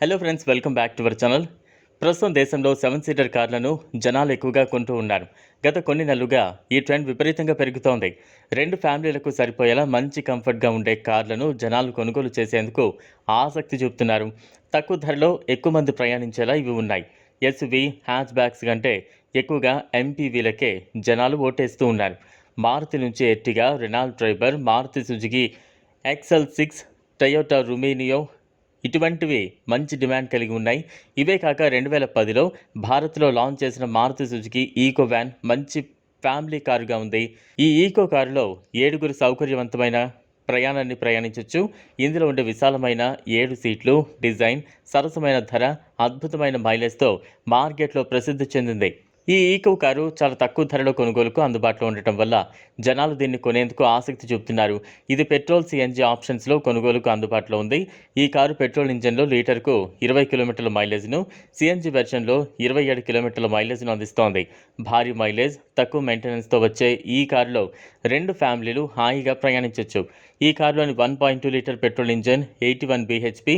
Hello friends, welcome back to our channel. ప్రస్తుతం దేశంలో 7 seater కార్లను జనాలు ఎక్కువగా కొంటూ ఉన్నారు. గత కొన్ని నెలలుగా ఈ ట్రెండ్ విపరీతంగా పెరుగుతోంది. 2 ఫ్యామిలీలకు సరిపోయేలా మంచి కంఫర్ట్గా ఉండే కార్లను జనాలు కొనుగోలు చేసేందుకు ఆసక్తి చూపుతున్నారు. తక్కువ ధరలో ఎక్కువ మంది ప్రయాణించేలా ఇవి ఉన్నాయి. ఎస్యూవీ, హ్యాచ్ బ్యాగ్స్ కంటే ఎక్కువగా ఎంపీవీలకే జనాలు ఓటేస్తూ ఉన్నారు. మారుతి నుంచి Ertiga, Renault Triber, Maruti Suzuki XL6, Toyota Rumion ఇటువంటివి మంచి డిమాండ్ కలిగి ఉన్నాయి. ఇవే కాక 2010లో భారత్లో లాంచ్ చేసిన మారుతి సుజుకి ఈకో వ్యాన్ మంచి ఫ్యామిలీ కారుగా ఉంది. ఈ ఈకో కారులో 7 సౌకర్యవంతమైన ప్రయాణాన్ని ప్రయాణించవచ్చు. ఇందులో ఉండే విశాలమైన 7 సీట్లు, డిజైన్, సరసమైన ధర, అద్భుతమైన మైలేజ్తో మార్కెట్లో ప్రసిద్ధి చెందింది. ఈ ఈకో కారు చాలా తక్కువ ధరలో కొనుగోలుకు అందుబాటులో ఉండటం వల్ల జనాలు దీన్ని కొనేందుకు ఆసక్తి చూపుతున్నారు. ఇది పెట్రోల్, సిఎన్జి ఆప్షన్స్లో కొనుగోలుకు అందుబాటులో ఉంది. ఈ కారు పెట్రోల్ ఇంజన్లో లీటర్కు 20 కిలోమీటర్ల మైలేజ్ను, సిఎన్జి వెర్షన్లో 27 కిలోమీటర్ల మైలేజ్ను అందిస్తోంది. భారీ మైలేజ్, తక్కువ మెయింటెనెన్స్తో వచ్చే ఈ కారులో 2 ఫ్యామిలీలు హాయిగా ప్రయాణించవచ్చు. ఈ కారులోని 1.2 litre petrol engine 81 bhp,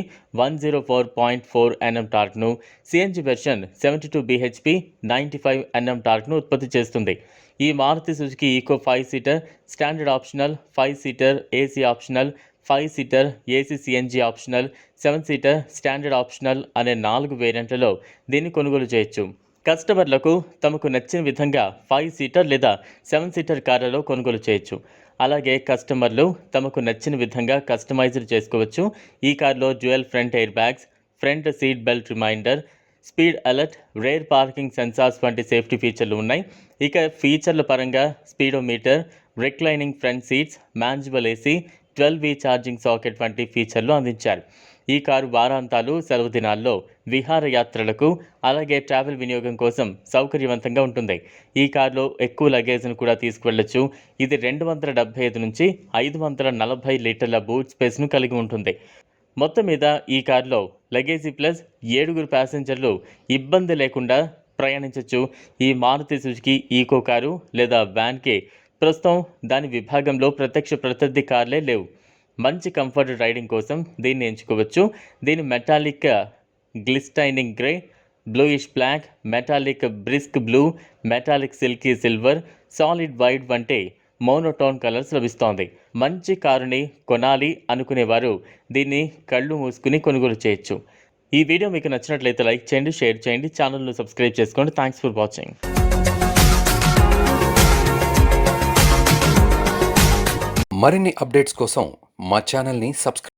104.4 Nm టార్క్ను, సిఎన్జి వెర్షన్ 72 bhp, 95 Nm టార్క్ను ఉత్పత్తి చేస్తుంది. ఈ Maruti Suzuki Eeco 5 seater standard optional, 5 seater AC optional, 5 seater AC CNG optional, 7 seater standard optional అనే 4 వేరియంట్లలో దీన్ని కొనుగోలు చేయొచ్చు. కస్టమర్లకు తమకు నచ్చిన విధంగా 5 సీటర్ లేదా 7 సీటర్ కార్లలో కొనుగోలు చేయొచ్చు. అలాగే కస్టమర్లు తమకు నచ్చిన విధంగా కస్టమైజ్డ్ చేసుకోవచ్చు. ఈ కారులో dual front air bags, front seat belt reminder, speed alert, rear parking sensors వంటి సేఫ్టీ ఫీచర్లు ఉన్నాయి. ఇక ఫీచర్ల పరంగా speedometer, reclining front seats, manual AC, 12V charging socket వంటి ఫీచర్లు అందించారు. ఈ కారు వారాంతాలు, సెలవు దినాల్లో విహారయాత్రలకు, అలాగే ట్రావెల్ వినియోగం కోసం సౌకర్యవంతంగా ఉంటుంది. ఈ కారులో ఎక్కువ లగేజ్ను కూడా తీసుకువెళ్ళొచ్చు. ఇది 275 నుంచి 540 లీటర్ల బూట్ స్పేస్ను కలిగి ఉంటుంది. మొత్తం మీద ఈ కారులో లగేజీ ప్లస్ 7 ప్యాసింజర్లు ఇబ్బంది లేకుండా ప్రయాణించవచ్చు. ఈ మారుతి సుజుకి ఈకో కారు లేదా వ్యాన్కి ప్రస్తుతం దాని విభాగంలో ప్రత్యక్ష ప్రత్యర్థి కార్లే లేవు. మంచి కంఫర్ట్ రైడింగ్ కోసం దీన్ని ఎంచుకోవచ్చు. దీని metallic glistening grey, bluish black, metallic brisk blue, metallic silky silver, solid white వంటి మోనోటోన్ కలర్స్ లభిస్తోంది. మంచి కారుని కొనాలి అనుకునేవారు దీన్ని కళ్ళు మూసుకుని కొనుగోలు చేయొచ్చు. ఈ వీడియో మీకు నచ్చినట్లయితే లైక్ చేయండి, షేర్ చేయండి, ఛానల్ను సబ్స్క్రైబ్ చేసుకోండి. Thanks for watching. మరిన్ని అప్డేట్స్ కోసం మా ఛానల్ని సబ్స్క్రైబ్